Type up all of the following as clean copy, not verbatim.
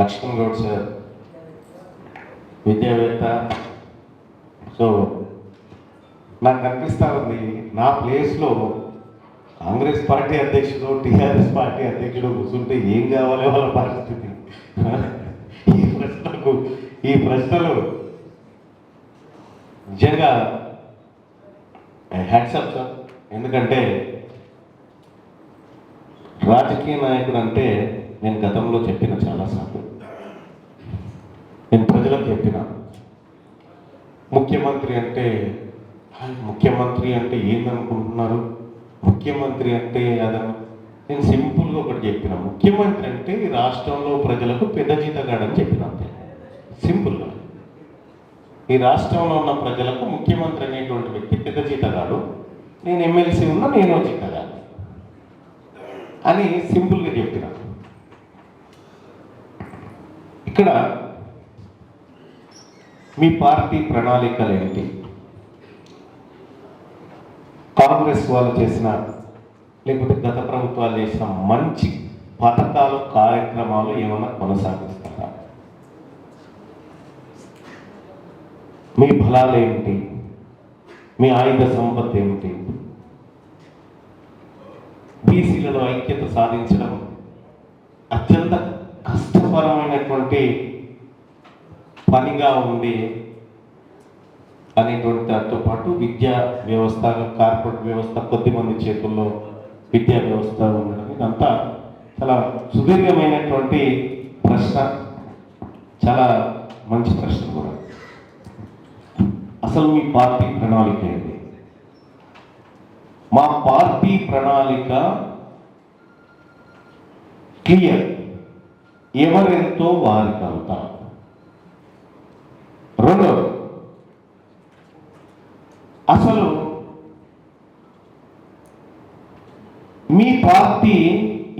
Laxman Goud sir విద్యావేత్త. So నాకు అనిపిస్తూ ఉంది, నా ప్లేస్లో కాంగ్రెస్ పార్టీ అధ్యక్షుడు టీఆర్ఎస్ పార్టీ అధ్యక్షుడు కూర్చుంటే ఏం కావాలి వాళ్ళ పరిస్థితి. ఈ ప్రశ్నలు నిజంగా హ్యాట్సప్ సార్. ఎందుకంటే రాజకీయ నాయకుడు అంటే నేను గతంలో చెప్పిన చాలాసార్లు, నేను ప్రజలకు చెప్పిన, ముఖ్యమంత్రి అంటే ఏందనుకుంటున్నారు, ముఖ్యమంత్రి అంటే అదను. నేను సింపుల్గా ఒకటి చెప్పిన, ముఖ్యమంత్రి అంటే ఈ రాష్ట్రంలో ప్రజలకు పెద్ద జీతగాడని చెప్పిన, అంతే సింపుల్గా. ఈ రాష్ట్రంలో ఉన్న ప్రజలకు ముఖ్యమంత్రి అనేటువంటి వ్యక్తి పెద్ద జీతగాడు, నేను ఎమ్మెల్సీ ఉన్నా నేను జీతగాడు అని సింపుల్గా చెప్పిన. ఇక్కడ మీ పార్టీ ప్రణాళికలు ఏంటి? కాంగ్రెస్ వాళ్ళు చేసిన, లేకపోతే గత ప్రభుత్వాలు చేసిన మంచి పథకాలు, కార్యక్రమాలు ఏమైనా కొనసాగిస్తారా? మీ బలాలు ఏమిటి? మీ ఆయుధ సంపత్తి ఏమిటి? బీసీలలో ఐక్యత సాధించడం అత్యంత కష్టపరమైనటువంటి పనిగా ఉంది అనేటువంటి దాంతో పాటు విద్యా వ్యవస్థ, కార్పొరేట్ వ్యవస్థ, కొద్దిమంది చేతుల్లో విద్యా వ్యవస్థ ఉండడం, ఇదంతా చాలా సుదీర్ఘమైనటువంటి ప్రశ్న, చాలా మంచి ప్రశ్న కూడా. అసలు మీ పార్టీ ప్రణాళిక ఏంటి? మా పార్టీ ప్రణాళిక క్లియర్, ఎవరెంతో వారికి అంతా. రెండు, అసలు మీ పార్టీ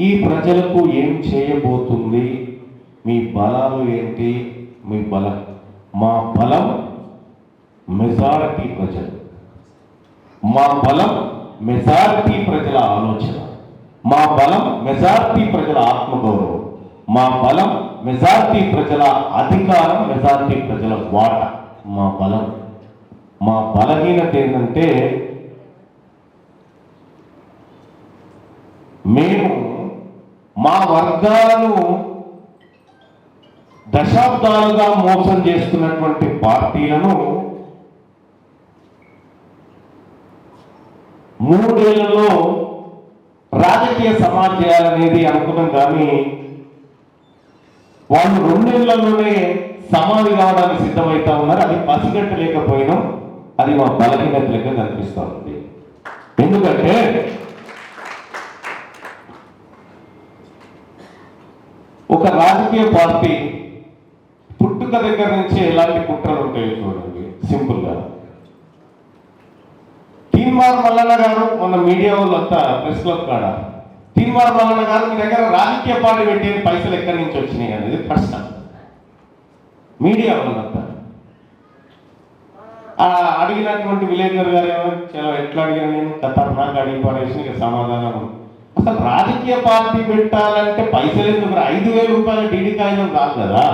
ఈ ప్రజలకు ఏం చేయబోతుంది? మీ బలాలు ఏంటి? మీ బలం, మా బలం మెజారిటీ ప్రజలు, మా బలం మెజారిటీ ప్రజల ఆలోచన, మా బలం మెజారిటీ ప్రజల ఆత్మగౌరవం, మా బలం మెజారిటీ ప్రజల అధికారం, మెజారిటీ ప్రజల వాట మా బలం. మా బలహీనత ఏంటంటే మేము మా వర్గాలను దశాబ్దాలుగా మోసం చేస్తున్నటువంటి పార్టీలను 3 ఏళ్లలో రాజకీయ సమాజ్ చేయాలనేది అనుకున్నాం, కానీ వాళ్ళు 2 ఏళ్లలోనే సమాధి కావడానికి సిద్ధమవుతా ఉన్నారు. అది పసిగట్టలేకపోయినాం. అది మా బలహీనత లెక్క కనిపిస్తూ ఉంది. ఎందుకంటే ఒక రాజకీయ పార్టీ పుట్టుక దగ్గర నుంచి ఎలాంటి కుట్రలు ఉంటాయో చూడండి. సింపుల్గా తీన్మార్ మల్లన్న గారు మొన్న మీడియా వాళ్ళు అంతా ప్రెస్ క్లబ్ కాడ, తీన్మార్ మల్లన్న గారు మీ దగ్గర రాజకీయ పార్టీ పెట్టే పైసలు ఎక్కడి నుంచి వచ్చినాయి అనేది ప్రశ్న. మీడియా వాళ్ళంతా అడిగినటువంటి విలేకర్ గారు ఏమో చాలా ఎట్లా అడిగాను నేను, ఖతర్నాక్ అడిగి పడేసి సమాధానం. అసలు రాజకీయ పార్టీ పెట్టాలంటే పైసలు ఎందుకు? 5,000 రూపాయల డీడీ కాగితం కాదు కదా,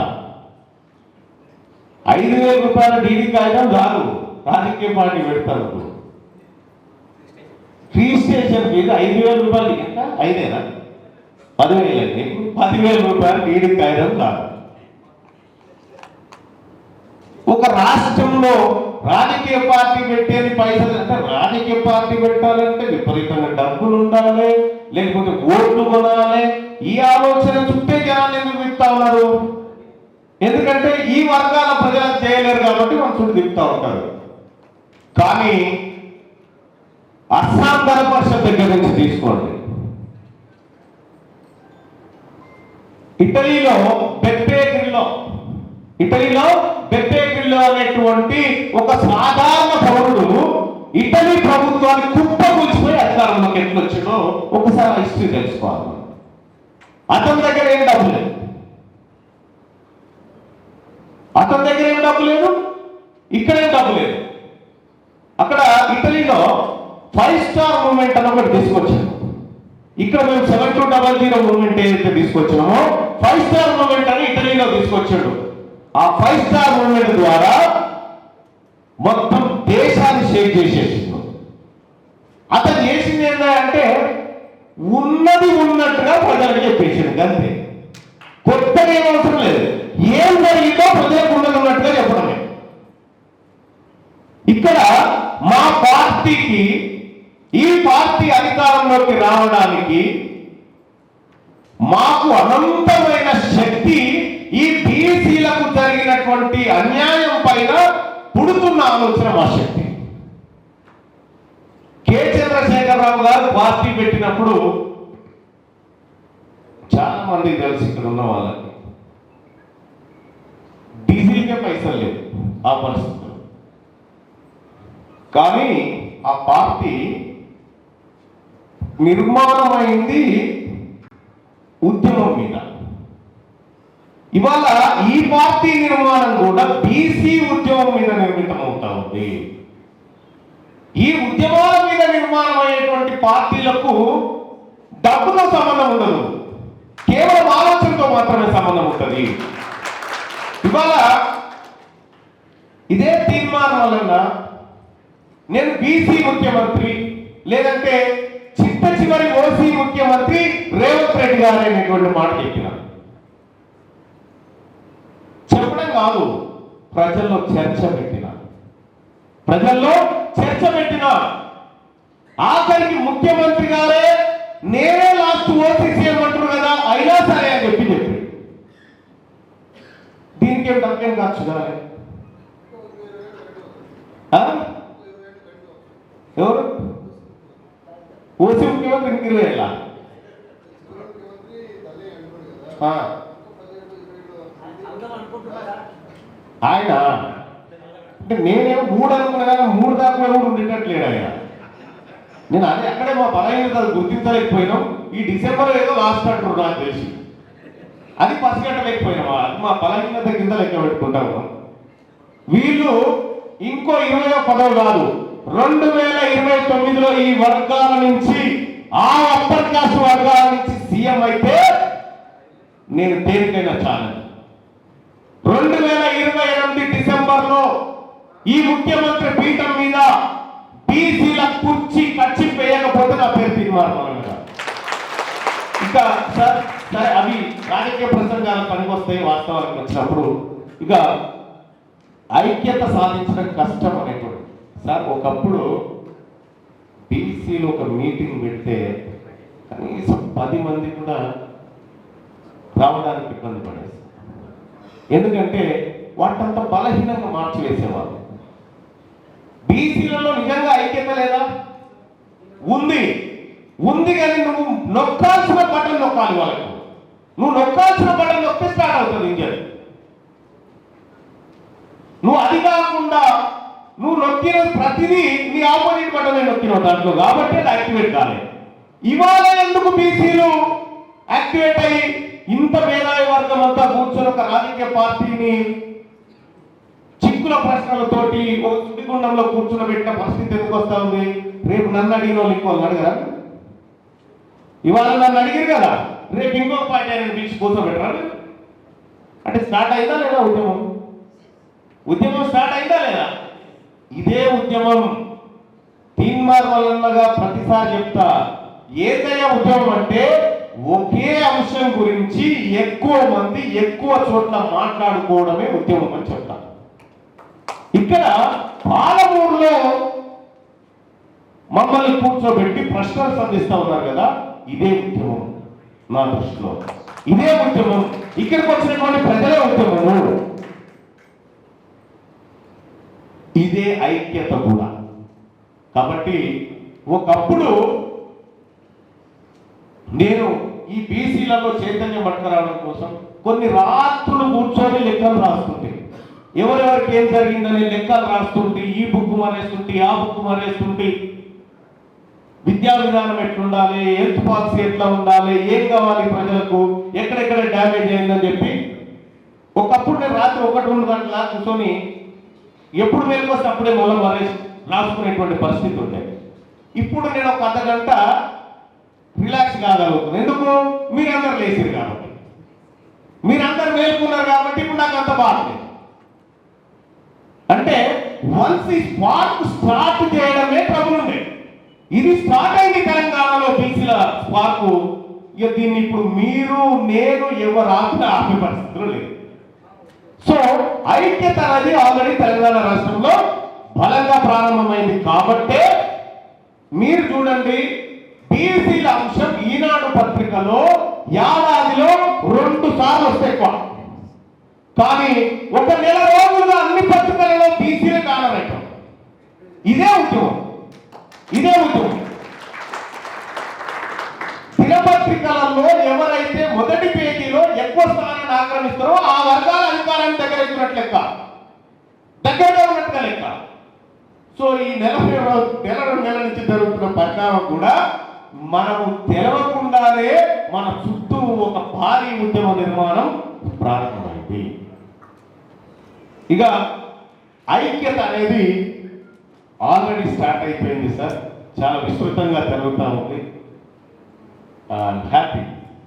5,000 రూపాయల డీడీ కాగితం కాదు రాజకీయ పార్టీ పెడతారు. రిజిస్ట్రేషన్ ఫీజు 5,000 రూపాయలు. ఎంత? 5,000 10,000 అండి. 10,000 రూపాయలు డీడీ కాగితం కాదు. ఒక రాష్ట్రంలో రాజకీయ పార్టీ పెట్టేది పైసలు అంటే, రాజకీయ పార్టీ పెట్టాలంటే విపరీతంగా డబ్బులు ఉండాలి, లేకపోతే ఓట్లు కొనాలి. ఈ ఆలోచన చుట్టే జనాలు ఎందుకు తిప్పుతా ఉన్నారు? ఎందుకంటే ఈ వర్గాల ప్రజలకు చేయలేరు కాబట్టి మన చుట్టూ తిప్పుతా ఉంటారు. కానీ అస్సాం ధర పరిషత్ దగ్గర నుంచి తీసుకోండి, ఇటలీలో బెప్పేగిరిలో అనేటువంటి ఒక సాధారణ పౌరుడు ఇటలీ ప్రభుత్వాన్ని కుప్పకూల్చిపోయి అధికారంలోకి ఎట్లా వచ్చిందో ఒకసారి హిస్టరీ తెలుసుకోవాలి. అతని దగ్గర ఏం డబ్బు లేదు, ఇక్కడేం డబ్బు లేదు. అక్కడ ఇటలీలో 5 స్టార్ మూవ్మెంట్ అని ఒకటి తీసుకొచ్చాము. ఇక్కడ మేము 7200 మూవ్మెంట్ ఏదైతే తీసుకొచ్చినామో 5 స్టార్ మూవ్మెంట్ అని ఇటలీలో తీసుకొచ్చాడు. ఆ 5 స్టార్ మూవ్మెంట్ ద్వారా మొత్తం దేశాన్ని షేక్ చేసేసింది. అతను చేసింది ఏంటంటే ఉన్నది ఉన్నట్టుగా ప్రజలకు చెప్పేసింది, అంతే. కొత్తగా ఏం అవసరం లేదు. ఏం జరిగిందో ప్రజలకు ఉన్నది ఉన్నట్టుగా చెప్పడమే. ఇక్కడ మా పార్టీకి, ఈ పార్టీ అధికారంలోకి రావడానికి మాకు అనంతమైన శక్తి ఈ బీసీలకు జరిగినటువంటి అన్యాయం పైన పుడుతున్న ఆలోచన మా శక్తి. కె చంద్రశేఖరరావు గారు పార్టీ పెట్టినప్పుడు చాలా మందికి తెలుసు, ఇక్కడ ఉన్న వాళ్ళకి డీజిల్కే పైసలు లేవు ఆ పరిస్థితుల్లో. కానీ ఆ పార్టీ నిర్మాణమైంది ఉద్యమం మీద. ఇవాళ ఈ పార్టీ నిర్మాణం కూడా బీసీ ఉద్యమం మీద నిర్మితం అవుతా ఉంది. ఈ ఉద్యమాల మీద నిర్మాణం అయ్యేటువంటి పార్టీలకు డబ్బుతో సంబంధం ఉండదు, కేవలం ఆలోచనతో మాత్రమే సంబంధం ఉంటుంది. ఇవాళ ఇదే తీర్మానం వలన నేను బీసీ ముఖ్యమంత్రి, లేదంటే చిట్ట చివరి ఓసీ ముఖ్యమంత్రి రేవంత్ రెడ్డి గారు అనేటువంటి మాట చెప్పినారు. చెప్పడం కాదు, ప్రజల్లో చర్చ పెట్టిన, ఆఖరికి ముఖ్యమంత్రి గారే నేనే లాస్ట్ ఓసీసీ అంటారు కదా, అయినా సరే అని చెప్పి దీనికి ఏం తప్పేం కాదు కదా. ఎవరు ఓసీ ముఖ్యమంత్రి 20,000 ఆయన అంటే నేనేమో 3 అనుకున్నా కానీ 3 దాకా కూడా ఉండేటట్లేడు ఆయన. నేను అదే అక్కడే మా బలహీనత గుర్తించలేకపోయినాం. ఈ డిసెంబర్ ఏదో లాస్ట్ అంటారు నాకు తెలిసి, అది పసిగట్టలేకపోయినాం. మా బలహీనత కింద లెక్క పెట్టుకుంటాము. వీళ్ళు ఇంకో 20వ పదవి కాదు, 2029లో ఈ వర్గాల నుంచి, ఆ అప్పర్ క్లాస్ వర్గాల నుంచి సీఎం అయితే నేను దేనికైనా ఛాలెంజ్. 2028 డిసెంబర్లో ఈ ముఖ్యమంత్రి పీఠం మీద బీసీల కుర్చీ కచ్చి వేయకపోతే నా పేరు తీర్మానం. ఇంకా సార్ సరే, అవి రాజకీయ ప్రసంగాలు పనికొస్తాయి. వాస్తవానికి వచ్చినప్పుడు ఇక ఐక్యత సాధించడం కష్టం అనేటువంటి సార్. ఒకప్పుడు బీసీలో ఒక మీటింగ్ పెడితే కనీసం 10 మంది కూడా రావడానికి ఇబ్బంది పడేది. ఎందుకంటే వాటంతా బలహీనంగా మార్చివేసేవాళ్ళు. బీసీలలో నిజంగా ఐక్యత లేదా? ఉంది కానీ నువ్వు నొక్కాల్సిన బటన్ నొక్కాలి వాళ్ళకు. నువ్వు నొక్కాల్సిన బటన్ నొక్కితే స్టార్ట్ అవుతుంది ఇంజన్. నువ్వు అది కాకుండా నువ్వు నొక్కిన ప్రతిదీ నీ ఆపోజిట్ బటన్ నొక్కినావు దాంట్లో, కాబట్టి అది యాక్టివేట్ కాలేదు. ఇవాళ ఎందుకు బీసీలు యాక్టివేట్ అయ్యి ఇంత మేధావి వర్గం అంతా కూర్చొని ఒక రాజకీయ పార్టీని చిక్కుల ప్రశ్నలతోటి ఒక సుడిగుండంలో కూర్చున్నబెట్టిన పరిస్థితి ఎందుకు వస్తా ఉంది? రేపు నన్ను అడిగిన వాళ్ళు ఇంకో అడగరా? ఇవాళ నన్ను అడిగారు కదా, రేపు ఇంకో పార్టీ ఆయన పిలిచి కూర్చోబెట్టరా? అంటే స్టార్ట్ అయిందా లేదా ఉద్యమం స్టార్ట్ అయిందా లేదా? ఇదే ఉద్యమం తీన్మార్ వల్లగా ప్రతిసారి చెప్తా, ఏదైనా ఉద్యమం అంటే ఒకే అంశం గురించి ఎక్కువ మంది ఎక్కువ చోట్ల మాట్లాడుకోవడమే ఉద్యమం అని చెప్తా. ఇక్కడ పాలమూరులో మమ్మల్ని కూర్చోబెట్టి ప్రశ్నలు సంధిస్తా ఉన్నారు కదా, ఇదే ఉద్యమం. నా దృష్టిలో ఇదే ఉద్యమం. ఇక్కడికి వచ్చినటువంటి ప్రజలే ఉద్యమము. ఇదే ఐక్యత కూడా. కాబట్టి ఒకప్పుడు నేను ఈ బీసీలలో చైతన్యం పట్టుకురావడం కోసం కొన్ని రాత్రులు కూర్చొని లెక్కలు రాస్తుంటే, ఎవరెవరికి ఏం జరిగిందని లెక్కలు రాస్తుంటే, ఈ బుక్ మారేస్తుంటే, ఆ బుక్ మారేస్తుంటే, విద్యా విధానం ఎట్లుండాలి, హెల్త్ పాలసీ ఎట్లా ఉండాలి, ఏం కావాలి ప్రజలకు, ఎక్కడెక్కడ డ్యామేజ్ అయిందని చెప్పి ఒకప్పుడు నేను రాత్రి 1-2 గంటల కూర్చొని ఎప్పుడు వెళ్ళిపోతే అప్పుడే మూలం మారేసి రాసుకునేటువంటి పరిస్థితి ఉంటాయి. ఇప్పుడు నేను ఒక అర్ధగంట రిలాక్స్ కాగలుగుతున్నాను. ఎందుకు? మీరందరూ లేచారు కాబట్టి. మీరందరూ మేల్కున్నారు కాబట్టి ఇప్పుడు నాకు అంత బాధలేదు. అంటే వన్స్ ఈ స్పార్క్ స్టార్ట్ చేయడమే ట్రబుల్ ఉండే. ఇది స్టార్ట్ అయింది తెలంగాణలో బీసీల స్పార్క్. ఇక దీన్ని ఇప్పుడు మీరు నేను ఎవరు ఆపే పరిస్థితులు లేదు. సో ఐక్యత అనేది ఆల్రెడీ తెలంగాణ రాష్ట్రంలో బలంగా ప్రారంభమైంది. కాబట్టే మీరు చూడండి, బీసీల అంశం ఈనాడు పత్రికలో ఏడాదిలో 2 సార్లు వస్తే ఎక్కువ, కానీ ఒక నెల రోజులుగా అన్ని పత్రికలలో బీసీలు కానరైతం. ఇదే ఉద్యమం. దినపత్రికలలో ఎవరైతే మొదటి పేజీలో ఎక్కువ స్థానాన్ని ఆక్రమిస్తారో ఆ వర్గాల అధికారాన్ని దగ్గరగా ఉన్నట్టుగా లెక్క. సో ఈ నెల 2 నెలల నుంచి జరుగుతున్న పరిణామం కూడా మనము తెలవకుండానే మన చుట్టూ ఒక భారీ ఉద్యమ నిర్మాణం ప్రారంభమైంది. ఇక ఐక్యత అనేది ఆల్రెడీ స్టార్ట్ అయిపోయింది సార్. చాలా విస్తృతంగా జరుగుతూ ఉంది. హ్యాపీ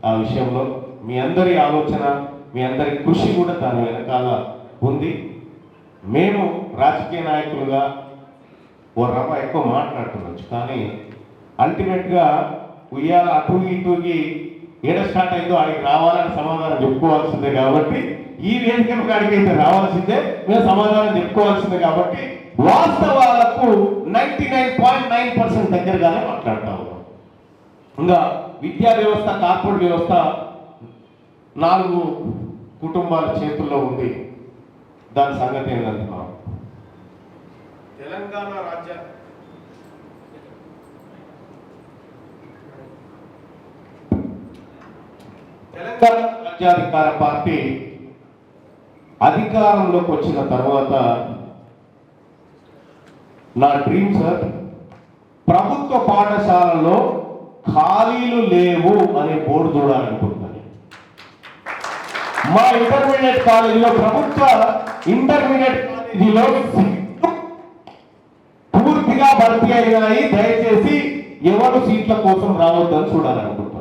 ఆ విషయంలో. మీ అందరి ఆలోచన, మీ అందరి కృషి కూడా దాని వెనకాల ఉంది. మేము రాజకీయ నాయకులుగా ఓ రవ్వ ఎక్కువ మాట్లాడుతుండొచ్చు, కానీ అల్టిమేట్గా ఉయ్యాల అటు ఇటుకి ఏడ స్టార్ట్ అయిందో ఆడికి రావాలని సమాధానం చెప్పుకోవాల్సిందే. కాబట్టి ఈ వేదికను అడిగైతే రావాల్సిందే, మేము సమాధానం చెప్పుకోవాల్సిందే. కాబట్టి వాస్తవాలకు 99.9% దగ్గరగానే మాట్లాడుతూ ఉన్నాం. ఇంకా విద్యా వ్యవస్థ, కార్పొరేట్ వ్యవస్థ 4 కుటుంబాల చేతుల్లో ఉంది. దాని సంగతి ఏంటంటే తెలంగాణ రాజ్యాధికార పార్టీ అధికారంలోకి వచ్చిన తర్వాత నా డ్రీమ్ సార్, ప్రభుత్వ పాఠశాలలో ఖాళీలు లేవు అనే బోర్డు చూడాలనుకుంటున్నాను. మా ఇంటర్మీడియట్ కాలేజీలో, ప్రభుత్వ ఇంటర్మీడియట్ కాలేజీలో పూర్తిగా భర్తీ అయినాయి. దయచేసి ఎవరు సీట్ల కోసం రావద్దని చూడాలనుకుంటున్నాను.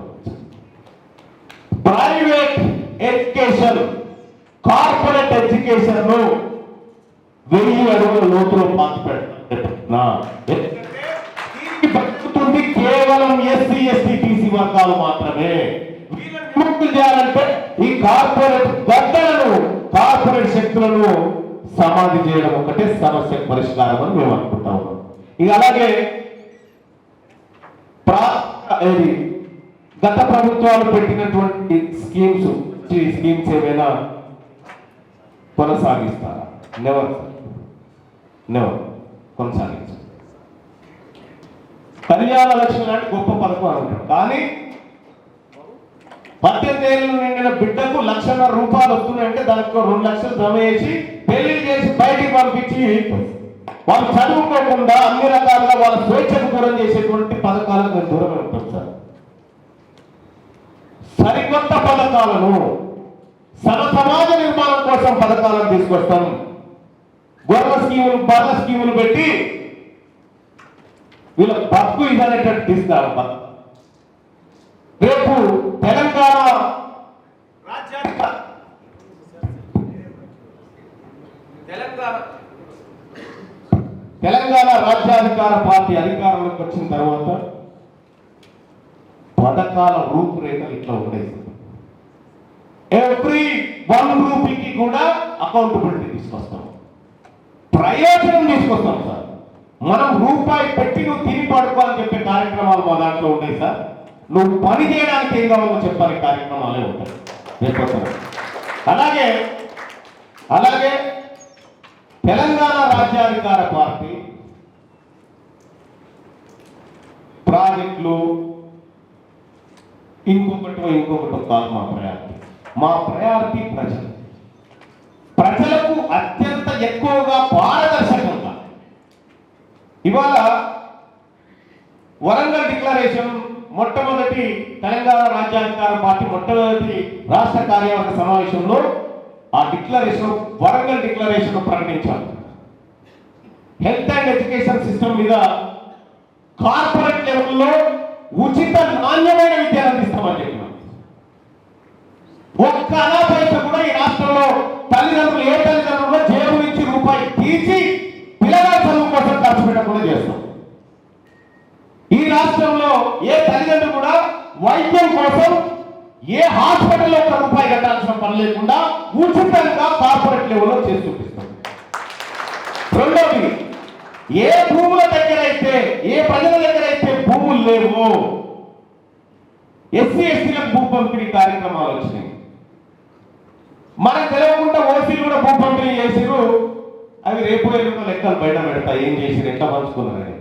ప్రైవేట్ ఎడ్యుకేషన్, కార్పొరేట్ ఎడ్యుకేషన్ 1000 అడుగుల లోతులో పాతి పెడుతున్నా. బతుకుతుంది కేవలం ఎస్సీ, ఎస్టీ, బీసీ వర్గాలు మాత్రమే. వీళ్ళని విముక్తులు చేయాలంటే ఈ కార్పొరేట్ గద్దలను, కార్పొరేట్ శక్తులను సమాధి చేయడం ఒకటే సమస్య పరిష్కారం అని మేము అనుకుంటా ఉన్నాం. ఇక అలాగే గత ప్రభుత్వాలు పెట్టినటువంటి స్కీమ్స్ ఏమైనా కొనసాగిస్తారా? నెవర్ కొనసాగించారు. కళ్యాణ లక్ష్మి లాంటి గొప్ప పథకం అనుకుంటారు, కానీ 18 ఏళ్ళు నిండిన బిడ్డకు ₹1,00,000 వస్తున్నాయంటే దానికి 2 లక్షలు జమ చేసి పెళ్లి చేసి బయటికి పంపించి వాళ్ళు చదువుకోకుండా అన్ని రకాలుగా వాళ్ళ స్వేచ్ఛకు దూరం చేసేటువంటి పథకాలకు మేము దూరం ఉంటాం సార్. సరికొత్త పథకాలను, సమాజ నిర్మాణం కోసం పథకాలను తీసుకొస్తాం. గొర్రెల స్కీములు, బర్రెల స్కీములు పెట్టి వీళ్ళ బతుకు ఇదనేటట్టు తీసుకురా. రేపు తెలంగాణ రాజ్యాధికార పార్టీ అధికారంలోకి వచ్చిన తర్వాత పథకాల రూపురేఖలు ఇట్లా ఉండేది. ఎవ్రీ ₹1 కూడా అకౌంటబిలిటీ తీసుకొస్తాం, ప్రయోజనం తీసుకొస్తాం సార్. మనం రూపాయి పెట్టి నువ్వు తిని పడుకో అని చెప్పే కార్యక్రమాలు మా దాంట్లో ఉన్నాయి సార్. నువ్వు పని చేయడానికి ఏం కావాలో చెప్పాలి కార్యక్రమాలే ఉంటాయి. అలాగే తెలంగాణ రాజ్యాధికార పార్టీ ప్రాజెక్టులు ఇంకొకటి కాదు మా ప్రయారిటీ. మా ప్రయారిటీ ప్రజలకు అత్యంత ఎక్కువగా పారదర్శకంగా. ఇవాళ వరంగల్ డిక్లరేషన్ మొట్టమొదటి తెలంగాణ రాజ్యాధికార పార్టీ మొట్టమొదటి రాష్ట్ర కార్యవర్గ సమావేశంలో ఆ డిక్లరేషన్, వరంగల్ డిక్లరేషన్ ప్రకటించారు. హెల్త్ అండ్ ఎడ్యుకేషన్ సిస్టమ్ మీద కార్పొరేట్ లెవెల్లో ఉచిత నాణ్యమైన విద్యను అందిస్తామని చెప్పినాం. ఒక్క అనా పైసా కూడా ఈ రాష్ట్రంలో తల్లిదండ్రులు ఏ తల్లిదండ్రులు జేబు నుంచి రూపాయి తీసి పిల్లల చదువు కోసం ఖర్చు పెట్టకుండా చేస్తాం. ఈ రాష్ట్రంలో ఏ తల్లిదండ్రులు కూడా వైద్యం కోసం ఏ హాస్పిటల్లో ఒక్క రూపాయి కట్టాల్సిన పని లేకుండా ఉచితంగా కార్పొరేట్ లెవెల్లో చేసి చూపిస్తాం. రెండోది, ఏ భూముల దగ్గర అయితే ఏ ప్రజల దగ్గర అయితే భూములు లేవు, ఎస్సీ ఎస్టీలకు భూ పంపిణీ కార్యక్రమాలు వచ్చినాయి. మనకు తెలియకుండా ఓసీలు కూడా భూ పంపిణీ చేసిరు. అవి రేపు ఎల్లుండో లెక్కలు బయట పెడతాయి, ఏం చేసిరు, ఎట్లా పంచుకున్నారని.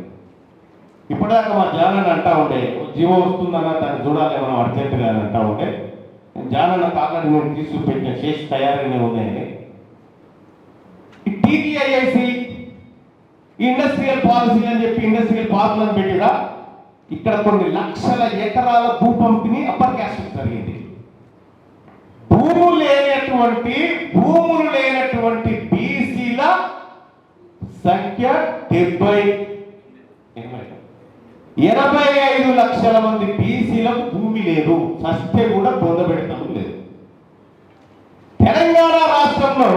ఇప్పటిదాకా మా జానన్న అంటా ఉండే జీవో వస్తుందన్న దాన్ని చూడాలి మనం అర్జెంటుగా అని అంటా ఉంటే, జానన్న కాకుండా నేను తీసుకుపెట్టిన చేసి తయారైన ఉన్నాయని. ఈ టీటీఐఐసి ఇండస్ట్రియల్ పాలసీ అని చెప్పి ఇండస్ట్రియల్ పాలసీలను పెట్టిరా. ఇక్కడ కొన్ని లక్షల ఎకరాల భూ పంపిణీ అప్పర్ క్యాస్ట్ జరిగింది. భూములు లేనటువంటి బీసీల సంఖ్య 85 లక్షల మంది బీసీలకు భూమి లేదు, సస్తే కూడా పొందబెడతాం లేదు. తెలంగాణ రాష్ట్రంలో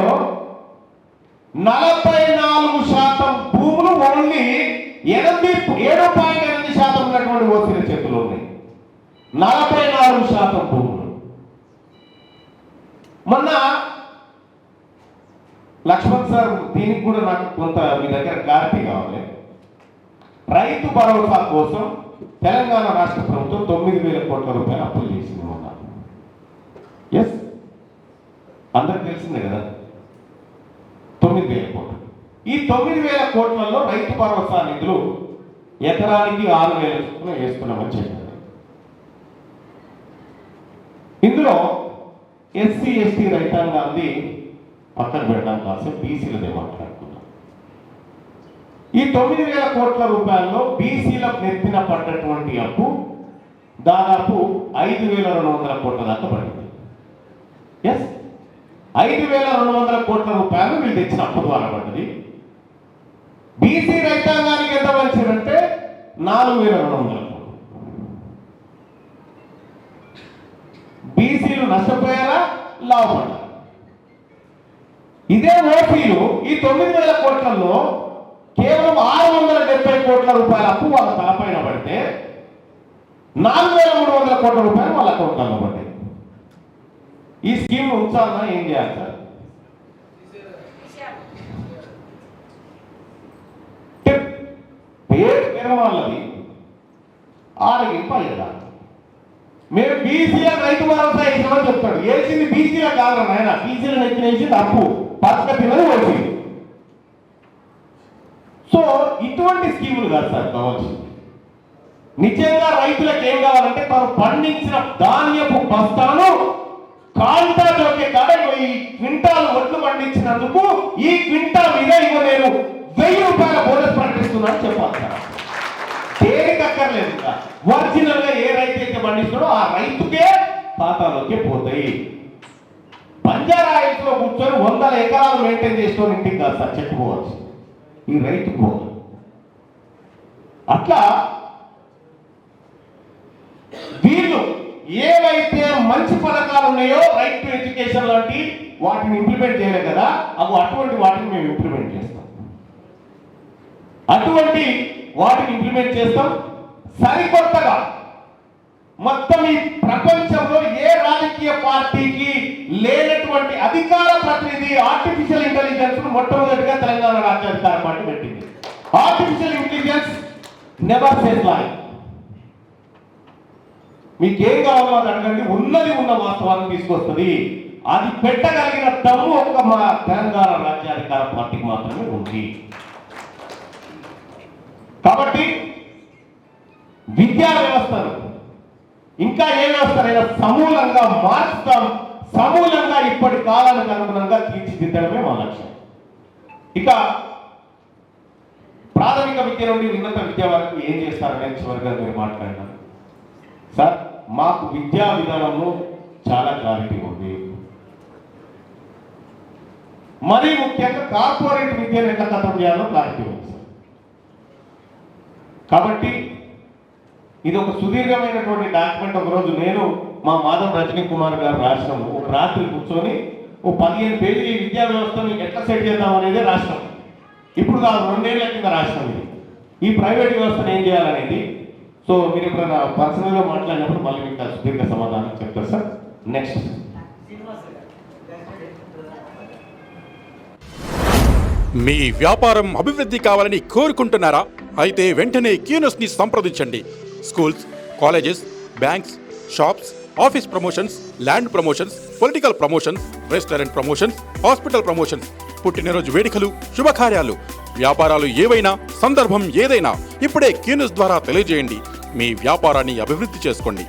44% భూములు ఓన్లీ 7.8% ఉన్నటువంటి ఓసీల చేతులు ఉన్నాయి. 44% భూములు. మొన్న లక్ష్మణ్ సార్, దీనికి కూడా నాకు కొంత మీ దగ్గర క్లారిటీ కావాలి. రైతు భరోసా కోసం తెలంగాణ రాష్ట్ర ప్రభుత్వం 9,000 కోట్ల రూపాయలు అప్పులు చేసింది మొన్న. ఎస్, అందరికి తెలిసిందే కదా, 9,000 కోట్లు. ఈ 9,000 కోట్లలో రైతు భరోసా నిధులు ఎకరానికి 6,000 చొప్పున వేస్తున్నామని చెప్పారు. ఇందులో ఎస్సీ ఎస్టీ రైతాంగాన్ని పక్కన పెడడానికి కాసే బీసీలదే మాట్లాడుకున్నాం. ఈ 9,000 కోట్ల రూపాయల్లో బీసీలకు నెత్తిన పడ్డటువంటి అప్పు దాదాపు 5,200 కోట్ల దాకా పడింది. ఎస్, 5,200 కోట్ల రూపాయలు వీళ్ళు తెచ్చిన అప్పు ద్వారా పడ్డది. బీసీ రైతాంగానికి ఎంత వచ్చిందంటే 4,200 కోట్లు. బీసీలు నష్టపోయారా, లాభపడ్డారు. ఇదే ఓసీలు ఈ 9,000 కోట్లలో కేవలం 670 కోట్ల రూపాయల అప్పు వాళ్ళ తలపైన పడితే 4,300 కోట్ల రూపాయలు వాళ్ళ అకౌంట్లలో పడ్డాయి. ఈ స్కీమ్ ఉంచాలన్నా ఏం చేయాలి సార్? పేరు వాళ్ళది ఆరగింపు అయ్యేదా? మీరు బీసీల రైతు భరోసా వేసామని చెప్తాడు. వేసింది బీసీల కాదు ఆయన, బీసీలను ఎత్తినేసింది అప్పు, పథక పిల్లలు వచ్చింది. సో ఇటువంటి స్కీములు కాదు సార్ కావాల్సింది. నిజంగా రైతులకు ఏం కావాలంటే తాను పండించిన ధాన్యపు బస్తాను కాంటా దొరికే కాడ ఈ క్వింటాల్ ఒడ్లు పండించినందుకు ఈ క్వింటాల్ మీద ఇవ్వ నేను 1,000 రూపాయల బోనస్ ప్రకటిస్తున్నాను చెప్పాలి సార్. దేనికి అక్కర్లేదు. ఒరిజినల్ గా ఏ రైతు అయితే పండిస్తాడో ఆ రైతుకే ఖాతాలోకి పోతాయి. బంజారా హిల్స్ లో కూర్చొని 100 ఎకరాలు మెయింటైన్ చేసుకొని ఇంటికి కాదు సార్ చెప్పుకోవచ్చు, ఈ రైతుకు పోదు. అట్లా వీళ్ళు ఏవైతే మంచి పథకాలు ఉన్నాయో రైట్ టు ఎడ్యుకేషన్ లాంటి వాటిని ఇంప్లిమెంట్ చేయలేదు కదా, అటువంటి వాటిని మేము ఇంప్లిమెంట్ చేస్తాం. అటువంటి వాటిని ఇంప్లిమెంట్ చేస్తాం. సరికొత్తగా మొత్తం ఈ ప్రపంచంలో ఏ రాజకీయ పార్టీకి లేనటువంటి అధికార ప్రతినిధి ఆర్టిఫిషియల్ ఇంటెలిజెన్స్ మొట్టమొదటిగా తెలంగాణ రాష్ట్ర అధికార పార్టీ పెట్టింది. ఆర్టిఫిషియల్ ఇంటెలిజెన్స్ నెవర్ సేస్ లై. మీకేం కావాలో అది అడగండి, ఉన్నది ఉన్న వాస్తవాన్ని తీసుకొస్తుంది. అది పెట్టగలిగిన దమ్ము ఒక మా తెలంగాణ రాజ్యాధికార పార్టీకి మాత్రమే ఉంది. కాబట్టి విద్యా వ్యవస్థను ఇంకా ఏ వ్యవస్థనైనా సమూలంగా మార్చుతాం, సమూలంగా ఇప్పటి కాలానికి అనుగుణంగా తీర్చిదిద్దడమే మా లక్ష్యం. ఇక ప్రాథమిక విద్య నుండి ఉన్నత విద్య వరకు ఏం చేస్తారనే చివరిగా మీరు మాట్లాడినారు సార్. మాకు విద్యా విధానంలో చాలా క్లారిటీ ఉంది. మరీ ముఖ్యంగా కార్పొరేట్ విద్యను ఎట్లా ఖతం చేయాలో క్లారిటీ ఉంది సార్. కాబట్టి ఇది ఒక సుదీర్ఘమైనటువంటి డాక్యుమెంట్. ఒకరోజు నేను మా మాధవ్ రజనీ కుమార్ గారు రాష్ట్రము ఒక రాత్రి కూర్చొని ఓ 15 పేజీ విద్యా వ్యవస్థను ఎట్లా సెట్ చేద్దాం అనేది రాష్ట్రం. ఇప్పుడు కాదు, 2 ఏళ్ల కింద రాష్ట్రం ఇది. ఈ ప్రైవేట్ వ్యవస్థను ఏం చేయాలనేది. సో మీరు ఎప్పుడైనా పర్సనల్గా మాట్లాడినప్పుడు మళ్ళీ మీకు సుదీర్ఘ సమాధానం చెప్తారు సార్. నెక్స్ట్. మీ వ్యాపారం అభివృద్ధి కావాలని కోరుకుంటున్నారా? అయితే వెంటనే క్యూనస్ని సంప్రదించండి. Schools, colleges, banks, shops, office promotions, land promotions, political promotions, restaurant promotions, hospital promotions, పుట్టినరోజు వేడుకలు, శుభకార్యాలు, వ్యాపారాలు ఏవైనా, సందర్భం ఏదైనా ఇప్పుడే క్యూనస్ ద్వారా తెలియజేయండి. మీ వ్యాపారాన్ని అభివృద్ధి చేసుకోండి.